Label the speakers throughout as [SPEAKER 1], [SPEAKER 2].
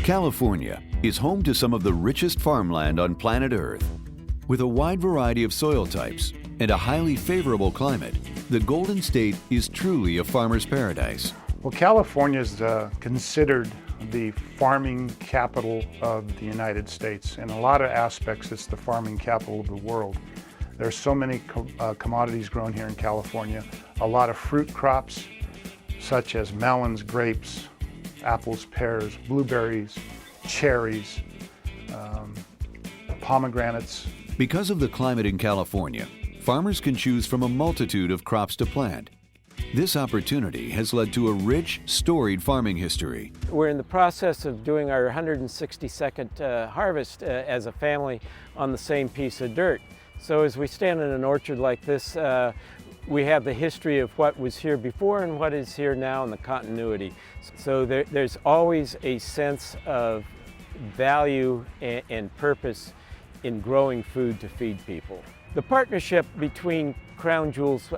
[SPEAKER 1] California is home to some of the richest farmland on planet Earth. With a wide variety of soil types and a highly favorable climate, the Golden State is truly a farmer's paradise.
[SPEAKER 2] Well, California is considered the farming capital of the United States. In a lot of aspects, it's the farming capital of the world. There's so many commodities grown here in California. A lot of fruit crops, such as melons, grapes, apples, pears, blueberries, cherries, pomegranates.
[SPEAKER 1] Because of the climate in California, farmers can choose from a multitude of crops to plant. This opportunity has led to a rich, storied farming history.
[SPEAKER 3] We're in the process of doing our 162nd harvest as a family on the same piece of dirt. So as we stand in an orchard like this, we have the history of what was here before and what is here now and the continuity. So there's always a sense of value and purpose in growing food to feed people. The partnership between Crown Jewels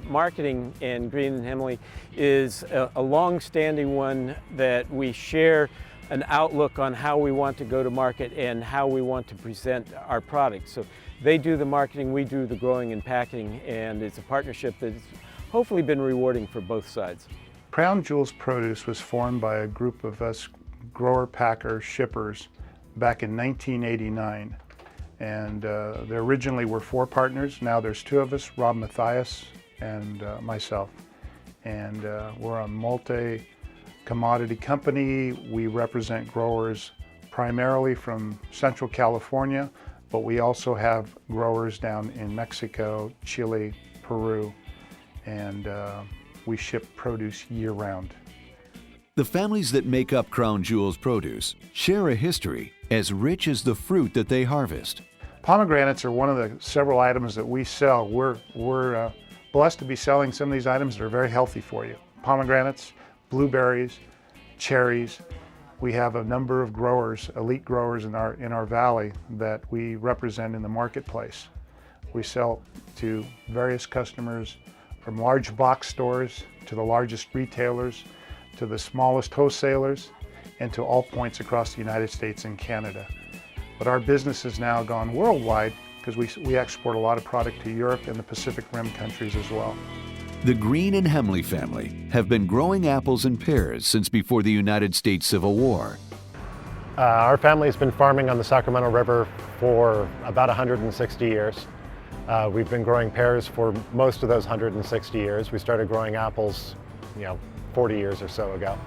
[SPEAKER 3] Marketing and Green and Hemley is a long-standing one that we share an outlook on how we want to go to market and how we want to present our products. So they do the marketing, we do the growing and packing, and it's a partnership that's hopefully been rewarding for both sides.
[SPEAKER 2] Crown Jewels Produce was formed by a group of us grower, packer, shippers back in 1989. And there originally were 4 partners. Now there's 2 of us, Rob Mathias and myself. And we're a multi-commodity company. We represent growers primarily from Central California, but we also have growers down in Mexico, Chile, Peru, and we ship produce year-round.
[SPEAKER 1] The families that make up Crown Jewels Produce share a history as rich as the fruit that they harvest.
[SPEAKER 2] Pomegranates are one of the several items that we sell. We're blessed to be selling some of these items that are very healthy for you. Pomegranates, blueberries, cherries. We have a number of growers, elite growers in our valley that we represent in the marketplace. We sell to various customers, from large box stores to the largest retailers, to the smallest wholesalers, and to all points across the United States and Canada. But our business has now gone worldwide because we export a lot of product to Europe and the Pacific Rim countries as well.
[SPEAKER 1] The Green and Hemley family have been growing apples and pears since before the United States Civil War.
[SPEAKER 4] Our family has been farming on the Sacramento River for about 160 years. We've been growing pears for most of those 160 years. We started growing apples, 40 years or so ago.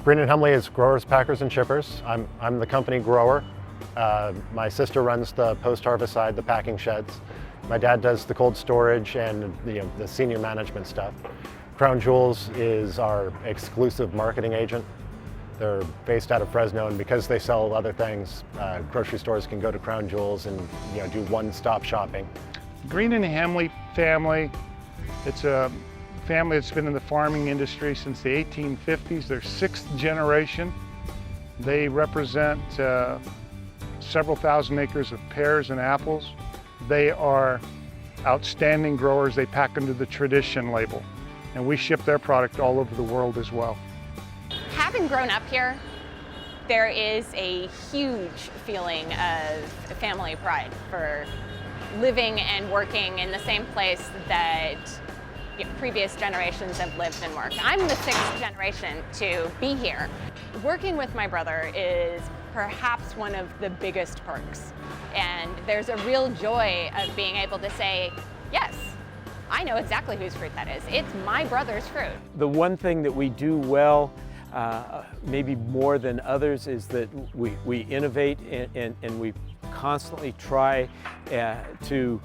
[SPEAKER 4] Green and Hemley is growers, packers, and shippers. I'm the company grower. My sister runs the post-harvest side, the packing sheds. My dad does the cold storage and the senior management stuff. Crown Jewels is our exclusive marketing agent. They're based out of Fresno, and because they sell other things, grocery stores can go to Crown Jewels and do one-stop shopping.
[SPEAKER 2] Green and Hemley family, it's a family that's been in the farming industry since the 1850s. They're 6th generation. They represent several thousand acres of pears and apples. They are outstanding growers. They pack under the Tradition label, and we ship their product all over the world as well.
[SPEAKER 5] Having grown up here, there is a huge feeling of family pride for living and working in the same place that previous generations have lived and worked. I'm the 6th generation to be here. Working with my brother is perhaps one of the biggest perks. And there's a real joy of being able to say, yes, I know exactly whose fruit that is. It's my brother's fruit.
[SPEAKER 3] The one thing that we do well, maybe more than others, is that we innovate and we constantly try to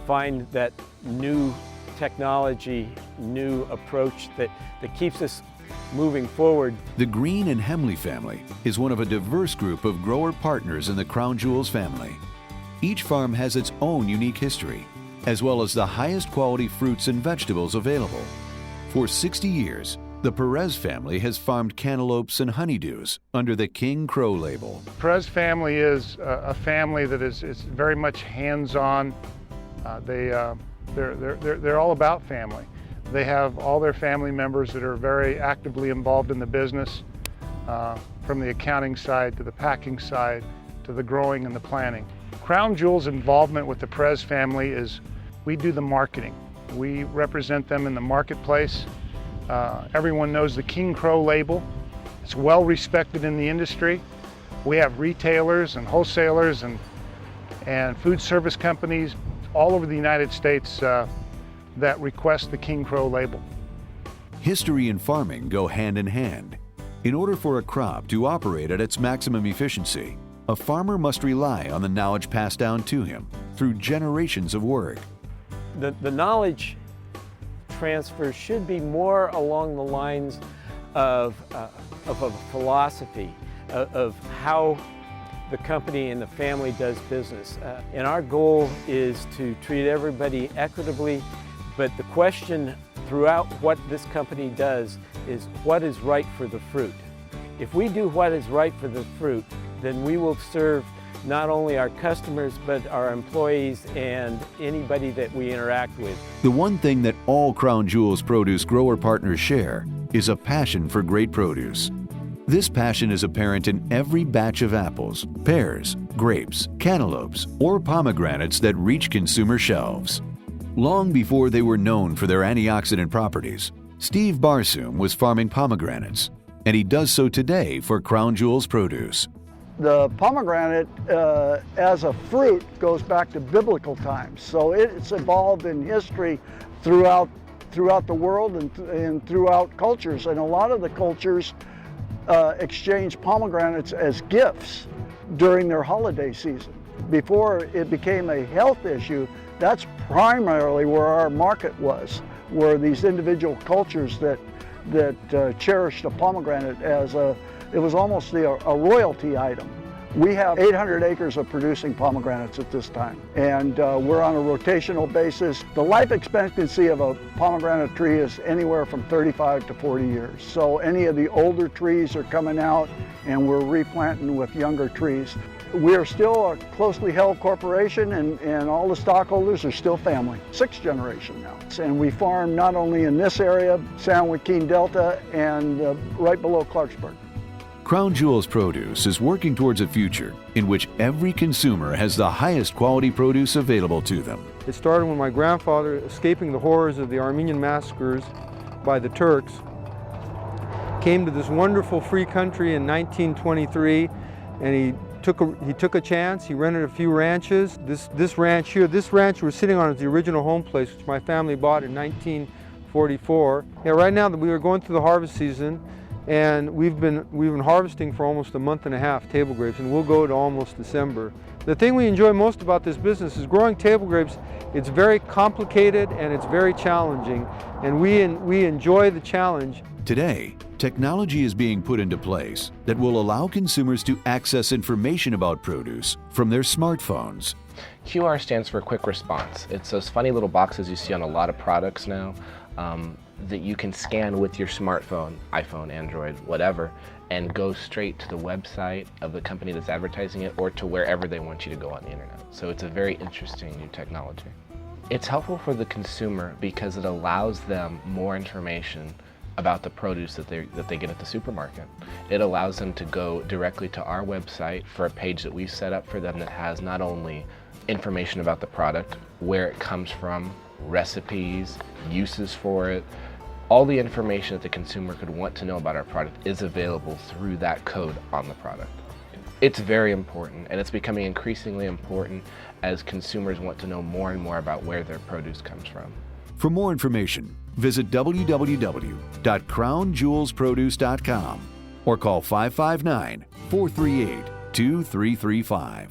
[SPEAKER 3] find that new technology, new approach that keeps us moving forward.
[SPEAKER 1] The Green and Hemley family is one of a diverse group of grower partners in the Crown Jewels family. Each farm has its own unique history, as well as the highest quality fruits and vegetables available. For 60 years, the Perez family has farmed cantaloupes and honeydews under the King Crow label.
[SPEAKER 2] Perez family is a family that is very much hands-on. They're all about family. They have all their family members that are very actively involved in the business. from the accounting side to the packing side to the growing and the planning. Crown Jewel's involvement with the Perez family is we do the marketing. We represent them in the marketplace. Everyone knows the King Crow label. It's well respected in the industry. We have retailers and wholesalers and food service companies all over the United States that request the King Crow label.
[SPEAKER 1] History and farming go hand in hand. In order for a crop to operate at its maximum efficiency, a farmer must rely on the knowledge passed down to him through generations of work.
[SPEAKER 3] The knowledge transfer should be more along the lines of a philosophy of how the company and the family does business. And our goal is to treat everybody equitably, but the question throughout what this company does is what is right for the fruit. If we do what is right for the fruit, then we will serve not only our customers, but our employees and anybody that we interact with.
[SPEAKER 1] The one thing that all Crown Jewels produce grower partners share is a passion for great produce. This passion is apparent in every batch of apples, pears, grapes, cantaloupes, or pomegranates that reach consumer shelves. Long before they were known for their antioxidant properties, Steve Barsoom was farming pomegranates, and he does so today for Crown Jewels produce.
[SPEAKER 6] The pomegranate as a fruit goes back to biblical times, so it's evolved in history throughout the world and throughout cultures, and a lot of the cultures exchange pomegranates as gifts during their holiday season. Before it became a health issue, that's primarily where our market was, were these individual cultures that cherished a pomegranate as it was almost a royalty item. We have 800 acres of producing pomegranates at this time, and we're on a rotational basis. The life expectancy of a pomegranate tree is anywhere from 35 to 40 years. So any of the older trees are coming out, and we're replanting with younger trees. We are still a closely held corporation, and all the stockholders are still family, 6th generation now. And we farm not only in this area, San Joaquin Delta, and right below Clarksburg.
[SPEAKER 1] Crown Jewels Produce is working towards a future in which every consumer has the highest quality produce available to them.
[SPEAKER 7] It started when my grandfather, escaping the horrors of the Armenian massacres by the Turks, came to this wonderful free country in 1923, and he took a chance. He rented a few ranches. This ranch here, this ranch we're sitting on is the original home place, which my family bought in 1944. Yeah, right now we are going through the harvest season, and we've been harvesting for almost a month and a half table grapes, and we'll go to almost December. The thing we enjoy most about this business is growing table grapes. It's very complicated and it's very challenging, and we enjoy the challenge.
[SPEAKER 1] Today, technology is being put into place that will allow consumers to access information about produce from their smartphones.
[SPEAKER 8] QR stands for quick response. It's those funny little boxes you see on a lot of products now that you can scan with your smartphone, iPhone, Android, whatever, and go straight to the website of the company that's advertising it or to wherever they want you to go on the internet. So it's a very interesting new technology. It's helpful for the consumer because it allows them more information about the produce that they get at the supermarket. It allows them to go directly to our website for a page that we've set up for them that has not only information about the product, where it comes from, recipes, uses for it, all the information that the consumer could want to know about our product is available through that code on the product. It's very important, and it's becoming increasingly important as consumers want to know more and more about where their produce comes from.
[SPEAKER 1] For more information, visit www.crownjewelsproduce.com or call 559-438-2335.